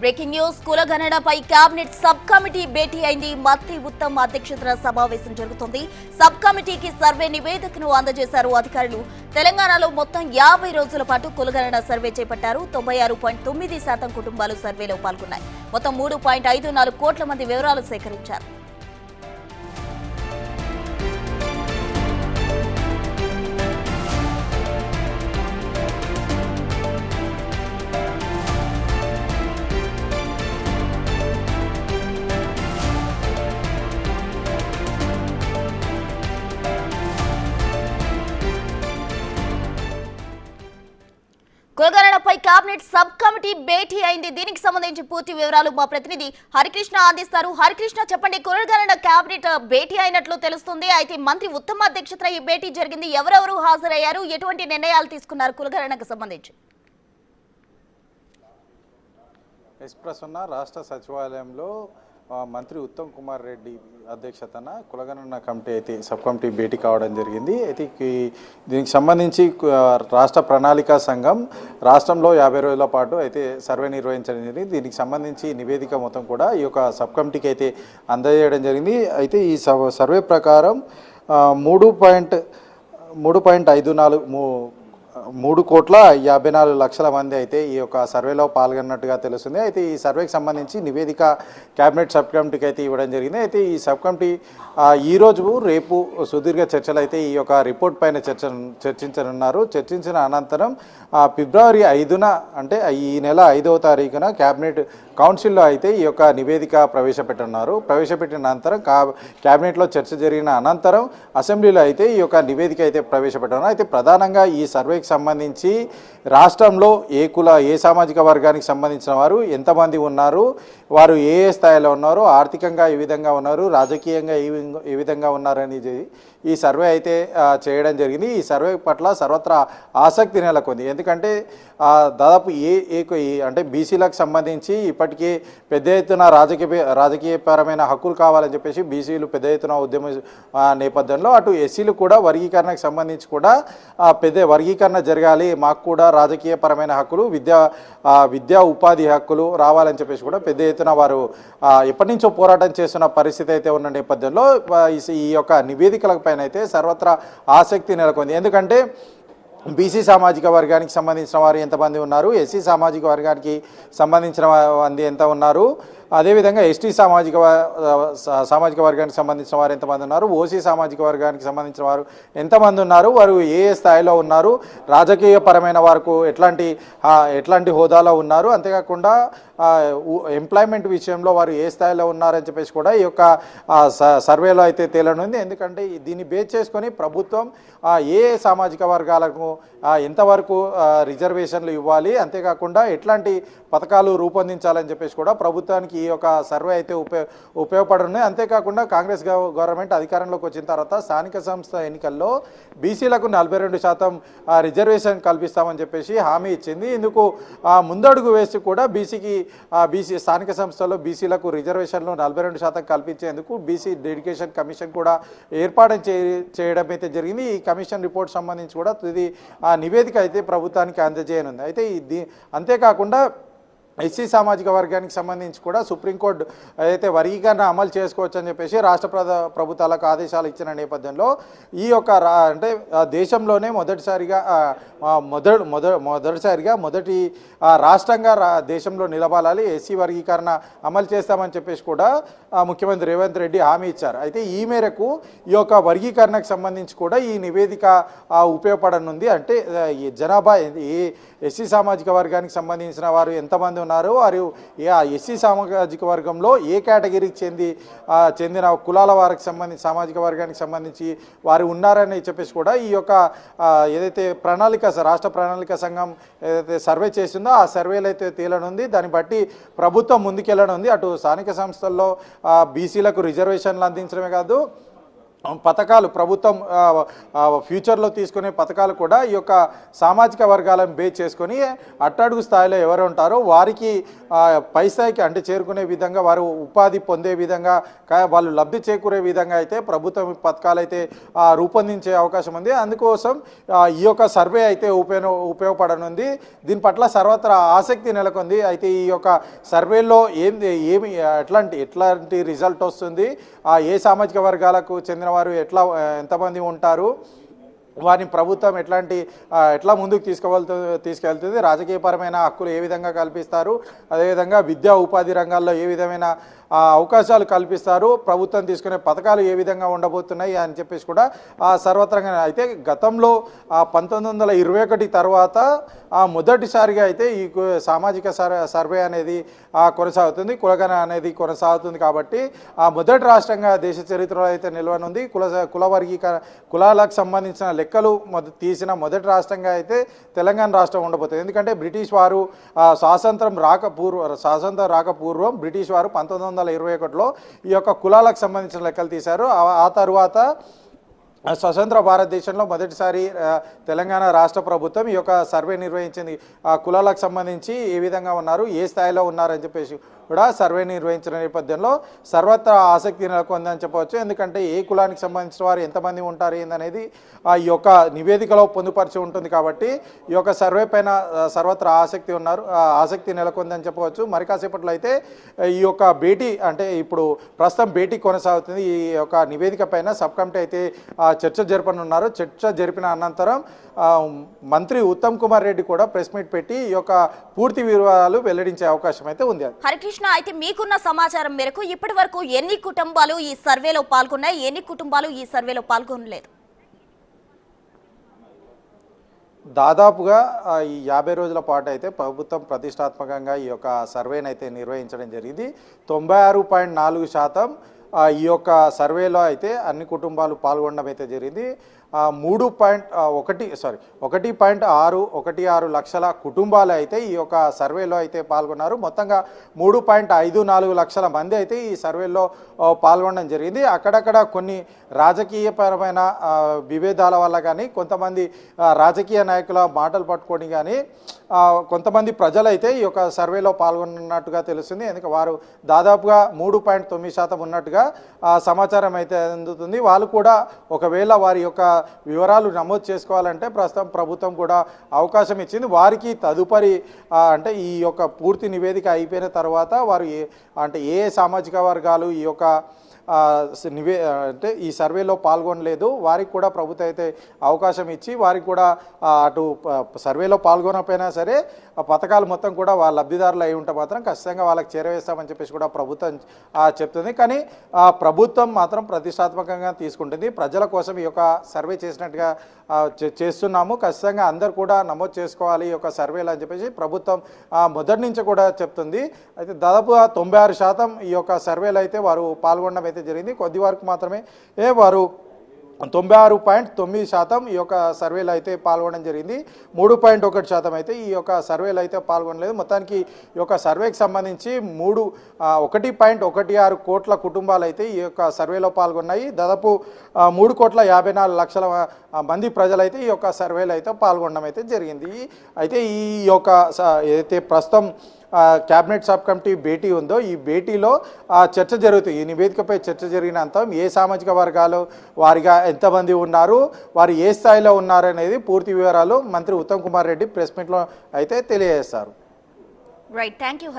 Breaking news కులగణనపై cabinet sub committee భేటీ అయింది. మంత్రి ఉత్తమ్ అధ్యక్షతన సమావేశం జరుగుతుంది. సబ్ కమిటీకి సర్వే నివేదికను అందజేశారు అధికారులు. తెలంగాణలో మొత్తం 50 రోజుల పాటు కులగణన సర్వే చేపట్టారు. 96.9% కుటుంబాలు సర్వేలో పాల్గొన్నాయి. మొత్తం 3.54 కోట్ల మంది వివరాలు సేకరించారు. కులగణనపై కేబినెట్ సబ్ కమిటీ భేటీ అయింది. దీనికి సంబంధించి పూర్తి వివరాలు మా ప్రతినిధి హరికృష్ణ అందిస్తారు. హరికృష్ణ, చెప్పండి. కులగణన కేబినెట్ భేటీ అయినట్లు తెలుస్తుంది. అయితే మంత్రి ఉత్తమ్ అధ్యక్షతన ఈ భేటీ జరిగింది. ఎవరెవరు హాజరయ్యారు, ఎటువంటి నిర్ణయాలు తీసుకున్నారు కులగణనకు సంబంధించి? ప్రసన్న రాష్ట్ర సచివాలయంలో మంత్రి ఉత్తమ్ కుమార్ రెడ్డి అధ్యక్షతన కులగణన కమిటీ అయితే సబ్ కమిటీ భేటీ కావడం జరిగింది. అయితే దీనికి సంబంధించి రాష్ట్ర ప్రణాళికా సంఘం రాష్ట్రంలో 50 రోజుల పాటు అయితే సర్వే నిర్వహించడం జరిగింది. దీనికి సంబంధించి నివేదిక మొత్తం కూడా ఈ యొక్క సబ్ కమిటీకి అయితే అందజేయడం జరిగింది. అయితే ఈ సర్వే ప్రకారం 3.54 మంది అయితే ఈ యొక్క సర్వేలో పాల్గొన్నట్టుగా తెలుస్తుంది. అయితే ఈ సర్వేకి సంబంధించి నివేదిక కేబినెట్ సబ్ కమిటీకి అయితే ఇవ్వడం జరిగింది. అయితే ఈ సబ్ కమిటీ ఈరోజు రేపు సుదీర్ఘ చర్చలు అయితే ఈ యొక్క రిపోర్ట్ పైన చర్చించనున్నారు. చర్చించిన అనంతరం ఫిబ్రవరి 5న అంటే ఈ నెల 5వ తారీఖున కేబినెట్ కౌన్సిల్లో అయితే ఈ యొక్క నివేదిక ప్రవేశపెట్టనున్నారు. ప్రవేశపెట్టిన అనంతరం కేబినెట్లో చర్చ జరిగిన అనంతరం అసెంబ్లీలో అయితే ఈ యొక్క నివేదిక అయితే ప్రవేశపెట్టనున్నారు. అయితే ప్రధానంగా ఈ సర్వేకి సంబంధించి రాష్ట్రంలో ఏ సామాజిక వర్గానికి సంబంధించిన వారు ఎంతమంది ఉన్నారు, వారు ఏ స్థాయిలో ఉన్నారు, ఆర్థికంగా ఏ విధంగా ఉన్నారు, రాజకీయంగా ఏ విధంగా ఉన్నారని ఈ సర్వే అయితే చేయడం జరిగింది. ఈ సర్వే పట్ల సర్వత్రా ఆసక్తి నెలకొంది. ఎందుకంటే దాదాపు అంటే బీసీలకు సంబంధించి ఇప్పటికీ పెద్ద ఎత్తున రాజకీయపరమైన హక్కులు కావాలని చెప్పేసి బీసీలు పెద్ద ఎత్తున ఉద్యమ నేపథ్యంలో అటు ఎస్సీలు కూడా వర్గీకరణకు సంబంధించి కూడా పెద్ద వర్గీకరణ జరగాలి, మాకు కూడా రాజకీయపరమైన హక్కులు విద్యా ఉపాధి హక్కులు రావాలని చెప్పేసి కూడా పెద్ద ఎత్తున వారు ఎప్పటి నుంచో పోరాటం చేస్తున్న పరిస్థితి అయితే ఉన్న నేపథ్యంలో ఈ యొక్క నివేదికల పైన అయితే సర్వత్రా ఆసక్తి నెలకొంది. ఎందుకంటే బీసీ సామాజిక వర్గానికి సంబంధించిన వారు ఎంతమంది ఉన్నారు, ఎస్సీ సామాజిక వర్గానికి సంబంధించిన మంది ఎంత ఉన్నారు, అదేవిధంగా ఎస్టీ సామాజిక వర్గానికి సంబంధించిన వారు ఎంతమంది ఉన్నారు, ఓసీ సామాజిక వర్గానికి సంబంధించిన వారు ఎంతమంది ఉన్నారు, వారు ఏ స్థాయిలో ఉన్నారు, రాజకీయపరమైన వారికి ఎట్లాంటి హోదాలో ఉన్నారు, అంతేకాకుండా ఎంప్లాయ్మెంట్ విషయంలో వారు ఏ స్థాయిలో ఉన్నారని చెప్పేసి కూడా ఈ యొక్క సర్వేలో అయితే తేలనుంది. ఎందుకంటే దీన్ని బేస్ చేసుకొని ప్రభుత్వం ఏ సామాజిక వర్గాలకు ఎంతవరకు రిజర్వేషన్లు ఇవ్వాలి, అంతేకాకుండా ఎట్లాంటి పథకాలు రూపొందించాలని చెప్పేసి కూడా ప్రభుత్వానికి ఈ యొక్క సర్వే అయితే ఉపయోగపడున్నాయి. అంతేకాకుండా కాంగ్రెస్ గవర్నమెంట్ అధికారంలోకి వచ్చిన తర్వాత స్థానిక సంస్థ ఎన్నికల్లో బీసీలకు 42% రిజర్వేషన్ కల్పిస్తామని చెప్పేసి హామీ ఇచ్చింది. ఇందుకు ముందడుగు వేసి కూడా బీసీ స్థానిక సంస్థల్లో బీసీలకు రిజర్వేషన్లు 42% కల్పించేందుకు బీసీ డెడికేషన్ కమిషన్ కూడా ఏర్పాటు చేయడం అయితే జరిగింది. ఈ కమిషన్ రిపోర్ట్ సంబంధించి కూడా తుది నివేదిక అయితే ప్రభుత్వానికి అందజేయనుంది. అయితే అంతేకాకుండా ఎస్సీ సామాజిక వర్గానికి సంబంధించి కూడా సుప్రీంకోర్టు అయితే వర్గీకరణ అమలు చేసుకోవచ్చు అని చెప్పేసి రాష్ట్ర ప్రభుత్వాలకు ఆదేశాలు ఇచ్చిన నేపథ్యంలో ఈ యొక్క అంటే దేశంలోనే మొదటి రాష్ట్రంగా దేశంలో నిలబడాలి, ఎస్సీ వర్గీకరణ అమలు చేస్తామని చెప్పేసి కూడా ముఖ్యమంత్రి రేవంత్ రెడ్డి హామీ ఇచ్చారు. అయితే ఈ మేరకు ఈ యొక్క వర్గీకరణకు సంబంధించి కూడా ఈ నివేదిక ఉపయోగపడనుంది. అంటే ఈ జనాభా ఎస్సీ సామాజిక వర్గానికి సంబంధించిన వారు ఎంతమంది ఉన్నారు, వారు ఎస్సీ సామాజిక వర్గంలో ఏ కేటగిరీకి చెందిన కులాల వారికి సంబంధించి సామాజిక వర్గానికి సంబంధించి వారు ఉన్నారని చెప్పేసి కూడా ఈ యొక్క ఏదైతే రాష్ట్ర ప్రణాళిక సంఘం ఏదైతే సర్వే చేసిందో ఆ సర్వేలు అయితే తేలనుంది. దాన్ని బట్టి ప్రభుత్వం ముందుకెళ్ళనుంది. అటు స్థానిక సంస్థల్లో బీసీలకు రిజర్వేషన్లు అందించడమే కాదు, పథకాలు ప్రభుత్వం ఫ్యూచర్లో తీసుకునే పథకాలు కూడా ఈ యొక్క సామాజిక వర్గాలను బేస్ చేసుకొని అట్టడుగు స్థాయిలో ఎవరు ఉంటారో వారికి పై స్థాయికి అంటే చేరుకునే విధంగా వారు ఉపాధి పొందే విధంగా వాళ్ళు లబ్ధి చేకూరే విధంగా అయితే ప్రభుత్వం పథకాలు అయితే రూపొందించే అవకాశం ఉంది. అందుకోసం ఈ యొక్క సర్వే అయితే ఉపయోగపడనుంది. దీని పట్ల సర్వత్రా ఆసక్తి నెలకొంది. అయితే ఈ యొక్క సర్వేలో ఏమి ఎట్లాంటి రిజల్ట్ వస్తుంది, ఏ సామాజిక వర్గాలకు చెందిన వారు ఎంతమంది ఉంటారు, వారిని ప్రభుత్వం ఎట్లా ముందుకు తీసుకెళ్తుంది, రాజకీయపరమైన హక్కులు ఏ విధంగా కల్పిస్తారు, అదేవిధంగా విద్యా ఉపాధి రంగాల్లో ఏ విధమైన అవకాశాలు కల్పిస్తారు, ప్రభుత్వం తీసుకునే పథకాలు ఏ విధంగా ఉండబోతున్నాయి అని చెప్పేసి కూడా సర్వత్రంగా అయితే గతంలో 1921 తర్వాత మొదటిసారిగా అయితే ఈ సామాజిక సర్వే అనేది కొనసాగుతుంది, కులగణ అనేది కొనసాగుతుంది. కాబట్టి మొదటి రాష్ట్రంగా దేశ చరిత్రలో అయితే నిల్వనుంది. కులాలకు సంబంధించిన లెక్కలు తీసిన మొదటి రాష్ట్రంగా అయితే తెలంగాణ రాష్ట్రం ఉండబోతుంది. ఎందుకంటే బ్రిటిష్ వారు స్వాతంత్రం రాకపూర్వం బ్రిటిష్ వారు 1921లో ఈ యొక్క కులాలకు సంబంధించిన లెక్కలు తీశారు. ఆ తరువాత స్వతంత్ర భారతదేశంలో మొదటిసారి తెలంగాణ రాష్ట్ర ప్రభుత్వం ఈ యొక్క సర్వే నిర్వహించింది. కులాలకు సంబంధించి ఏ విధంగా ఉన్నారు, ఏ స్థాయిలో ఉన్నారని చెప్పేసి కూడా సర్వే నిర్వహించిన నేపథ్యంలో సర్వత్రా ఆసక్తి నెలకొందని చెప్పవచ్చు. ఎందుకంటే ఏ కులానికి సంబంధించిన వారు ఎంతమంది ఉంటారు ఏందనేది ఈ యొక్క నివేదికలో పొందుపరిచి ఉంటుంది. కాబట్టి ఈ యొక్క సర్వే పైన సర్వత్రా ఆసక్తి నెలకొందని చెప్పవచ్చు. మరి కాసేపట్లో అయితే ఈ యొక్క భేటీ అంటే ఇప్పుడు ప్రస్తుతం భేటీ కొనసాగుతుంది. ఈ యొక్క నివేదిక పైన సబ్ కమిటీ అయితే చర్చ జరపనున్నారు. చర్చ జరిపిన అనంతరం మంత్రి ఉత్తమ్ కుమార్ రెడ్డి కూడా ప్రెస్ మీట్ పెట్టి ఈ యొక్క పూర్తి వివరాలు వెల్లడించే అవకాశం అయితే ఉంది. హరికృష్ణ, అయితే మీకున్న సమాచారం మేరకు ఇప్పటి వరకు ఎన్ని కుటుంబాలు ఈ సర్వేలో పాల్గొన్నాయి, ఎన్ని కుటుంబాలు ఈ సర్వేలో పాల్గొనలేదు? దాదాపుగా ఈ 50 రోజుల పాటు అయితే ప్రభుత్వం ప్రతిష్టాత్మకంగా ఈ యొక్క సర్వేని అయితే నిర్వహించడం జరిగింది. 96.4% ఈ యొక్క సర్వేలో అయితే అన్ని కుటుంబాలు పాల్గొనడం అయితే జరిగింది. 1.16 లక్షల కుటుంబాలు అయితే ఈ యొక్క సర్వేలో అయితే పాల్గొన్నారు. మొత్తంగా 3.54 లక్షల మంది అయితే ఈ సర్వేలో పాల్గొనడం జరిగింది. అక్కడక్కడ కొన్ని రాజకీయపరమైన విభేదాల వల్ల కానీ, కొంతమంది రాజకీయ నాయకుల మాటలు పట్టుకొని కానీ కొంతమంది ప్రజలైతే ఈ యొక్క సర్వేలో పాల్గొన్నట్టుగా తెలుస్తుంది. ఎందుకంటే వారు దాదాపుగా 3.9% ఉన్నట్టుగా సమాచారం అయితే అందుతుంది. వాళ్ళు కూడా ఒకవేళ వారి యొక్క వివరాలు నమోదు చేసుకోవాలంటే ప్రస్తుతం ప్రభుత్వం కూడా అవకాశం ఇచ్చింది. వారికి తదుపరి అంటే ఈ యొక్క పూర్తి నివేదిక అయిపోయిన తర్వాత వారు ఏ సామాజిక వర్గాలు ఈ యొక్క అంటే ఈ సర్వేలో పాల్గొనలేదు వారికి కూడా ప్రభుత్వం అయితే అవకాశం ఇచ్చి వారికి కూడా అటు సర్వేలో పాల్గొనకపోయినా సరే ఆ పథకాలు మొత్తం కూడా వాళ్ళ లబ్ధిదారులు అయి ఉంటే మాత్రం ఖచ్చితంగా వాళ్ళకి చేరవేస్తామని చెప్పేసి కూడా ప్రభుత్వం చెప్తుంది. కానీ ప్రభుత్వం మాత్రం ప్రతిష్టాత్మకంగా తీసుకుంటుంది. ప్రజల కోసం ఈ యొక్క సర్వే చేసినట్టుగా చేస్తున్నాము, ఖచ్చితంగా అందరు కూడా నమోదు చేసుకోవాలి ఈ యొక్క సర్వేలు అని చెప్పేసి ప్రభుత్వం మొదటి నుంచి కూడా చెప్తుంది. అయితే దాదాపుగా 96% ఈ యొక్క సర్వేలు అయితే వారు పాల్గొనడం అయితే జరిగింది. కొద్ది వరకు మాత్రమే వారు 96.9% ఈ యొక్క సర్వేలో అయితే పాల్గొనడం జరిగింది. 3.1% అయితే ఈ యొక్క సర్వేలో అయితే పాల్గొనలేదు. మొత్తానికి ఈ యొక్క సర్వేకి సంబంధించి 1.16 కోట్ల కుటుంబాలు అయితే ఈ యొక్క సర్వేలో పాల్గొన్నాయి. దాదాపు 3,54,00,000 మంది ప్రజలైతే ఈ యొక్క సర్వేలో అయితే పాల్గొనడం అయితే జరిగింది. అయితే ఈ యొక్క ఏదైతే ప్రస్తుతం క్యాబినెట్ సబ్ కమిటీ భేటీ ఉందో ఈ భేటీలో చర్చ జరుగుతుంది. ఈ నివేదికపై చర్చ జరిగినంత ఏ సామాజిక వర్గాలు వారిగా ఎంతమంది ఉన్నారు, వారు ఏ స్థాయిలో ఉన్నారు అనేది పూర్తి వివరాలు మంత్రి ఉత్తమ్ కుమార్ రెడ్డి ప్రెస్ మీట్లో అయితే తెలియజేస్తారు. Right, thank you.